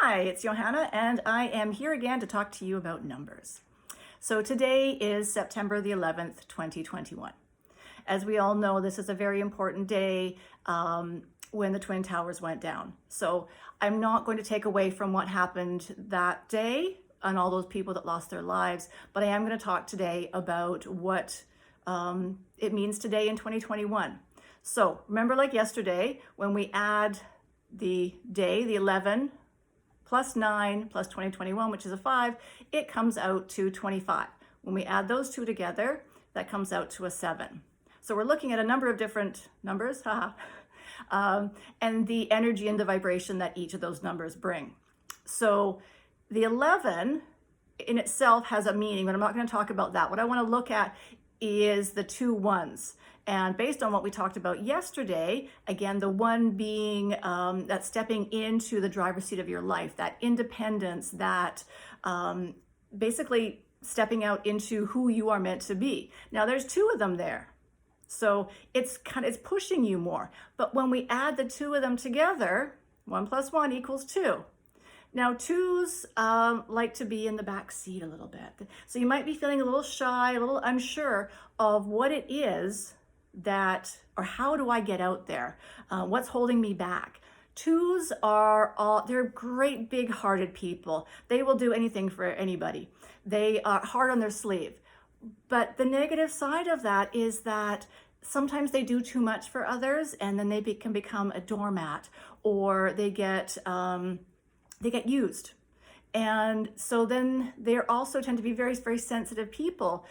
Hi, it's Johanna, and I am here again to talk to you about numbers. So today is September the 11th, 2021. As we all know, this is a very important day when the Twin Towers went down. So I'm not going to take away from what happened that day and all those people that lost their lives, but I am going to talk today about what it means today in 2021. So remember, like yesterday, when we add the day, the 11, plus 9 plus 2021, which is a 5, it comes out to 25. When we add those two together, that comes out to a 7. So we're looking at a number of different numbers, and the energy and the vibration that each of those numbers bring. So the 11 in itself has a meaning, but I'm not going to talk about that. What I want to look at is the 2 ones. And based on what we talked about yesterday, again, the 1 being that stepping into the driver's seat of your life, that independence, that basically stepping out into who you are meant to be. Now there's 2 of them there. So it's pushing you more. But when we add the 2 of them together, 1 plus 1 equals 2. Now 2s like to be in the back seat a little bit. So you might be feeling a little shy, a little unsure of what it is or how do I get out there? What's holding me back? 2s they're great big hearted people. They will do anything for anybody. They are hard on their sleeve. But the negative side of that is that sometimes they do too much for others, and then they can become a doormat, or they get used. And so then they also tend to be very, very sensitive people.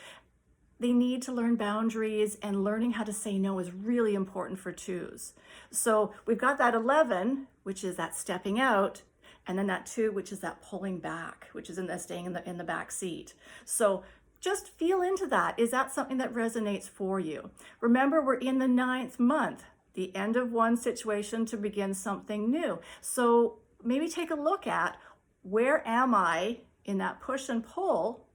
They need to learn boundaries, and learning how to say no is really important for 2s. So we've got that 11, which is that stepping out, and then that 2, which is that pulling back, which is staying in the back seat. So just feel into that. Is that something that resonates for you? Remember, we're in the 9th month, the end of one situation to begin something new. So maybe take a look at, where am I in that push and pull?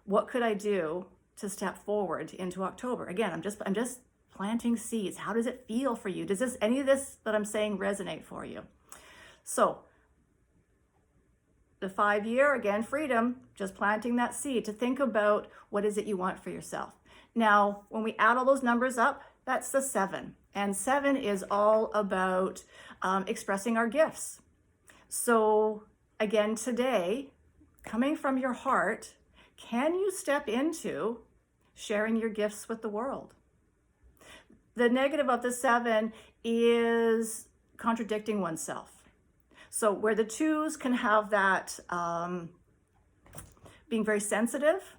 What could I do to step forward into October? Again, I'm just planting seeds. How does it feel for you? Does any of this that I'm saying resonate for you? So the 5-year, again, freedom, just planting that seed to think about what is it you want for yourself. Now, when we add all those numbers up, that's the 7. And 7 is all about expressing our gifts. So again, today, coming from your heart, can you step into sharing your gifts with the world? The negative of the 7 is contradicting oneself. So where the 2s can have that being very sensitive,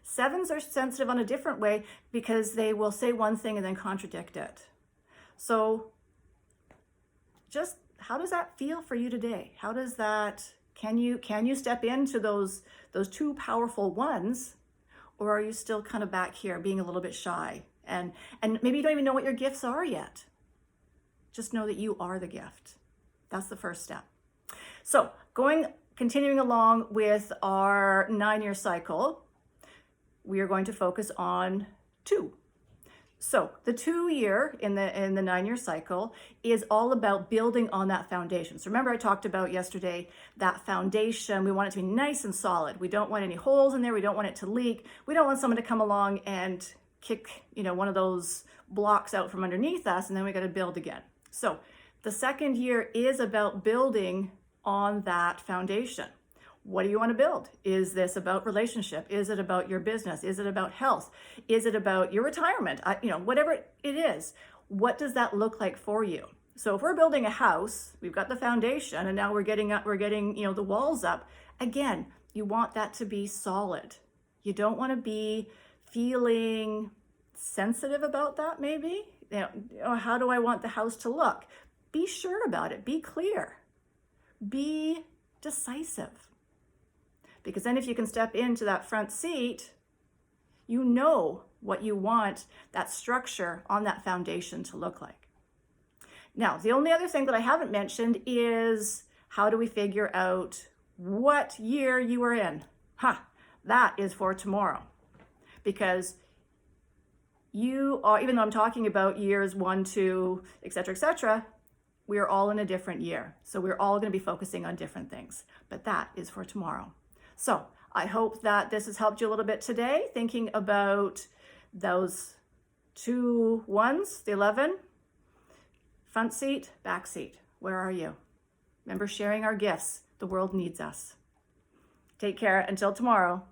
7s are sensitive on a different way, because they will say one thing and then contradict it. So just how does that feel for you today? How does that, can you step into those 2 powerful ones, or are you still kind of back here being a little bit shy? And maybe you don't even know what your gifts are yet. Just know that you are the gift. That's the first step. So continuing along with our 9-year cycle, we are going to focus on 2. So the 2-year in the 9-year cycle is all about building on that foundation. So remember, I talked about yesterday that foundation. We want it to be nice and solid. We don't want any holes in there. We don't want it to leak. We don't want someone to come along and kick, one of those blocks out from underneath us, and then we got to build again. So the 2nd year is about building on that foundation. What do you want to build? Is this about relationship? Is it about your business? Is it about health? Is it about your retirement? Whatever it is, what does that look like for you? So if we're building a house, we've got the foundation, and now we're getting the walls up. Again, you want that to be solid. You don't want to be feeling sensitive about that, maybe. How do I want the house to look? Be sure about it. Be clear. Be decisive. Because then if you can step into that front seat, you know what you want that structure on that foundation to look like. Now, the only other thing that I haven't mentioned is, how do we figure out what year you are in? That is for tomorrow. Because you are, even though I'm talking about years 1, 2, etc., We are all in a different year. So we're all going to be focusing on different things. But that is for tomorrow. So I hope that this has helped you a little bit today, thinking about those 2 ones, the 11, front seat, back seat. Where are you? Remember, sharing our gifts. The world needs us. Take care. Until tomorrow.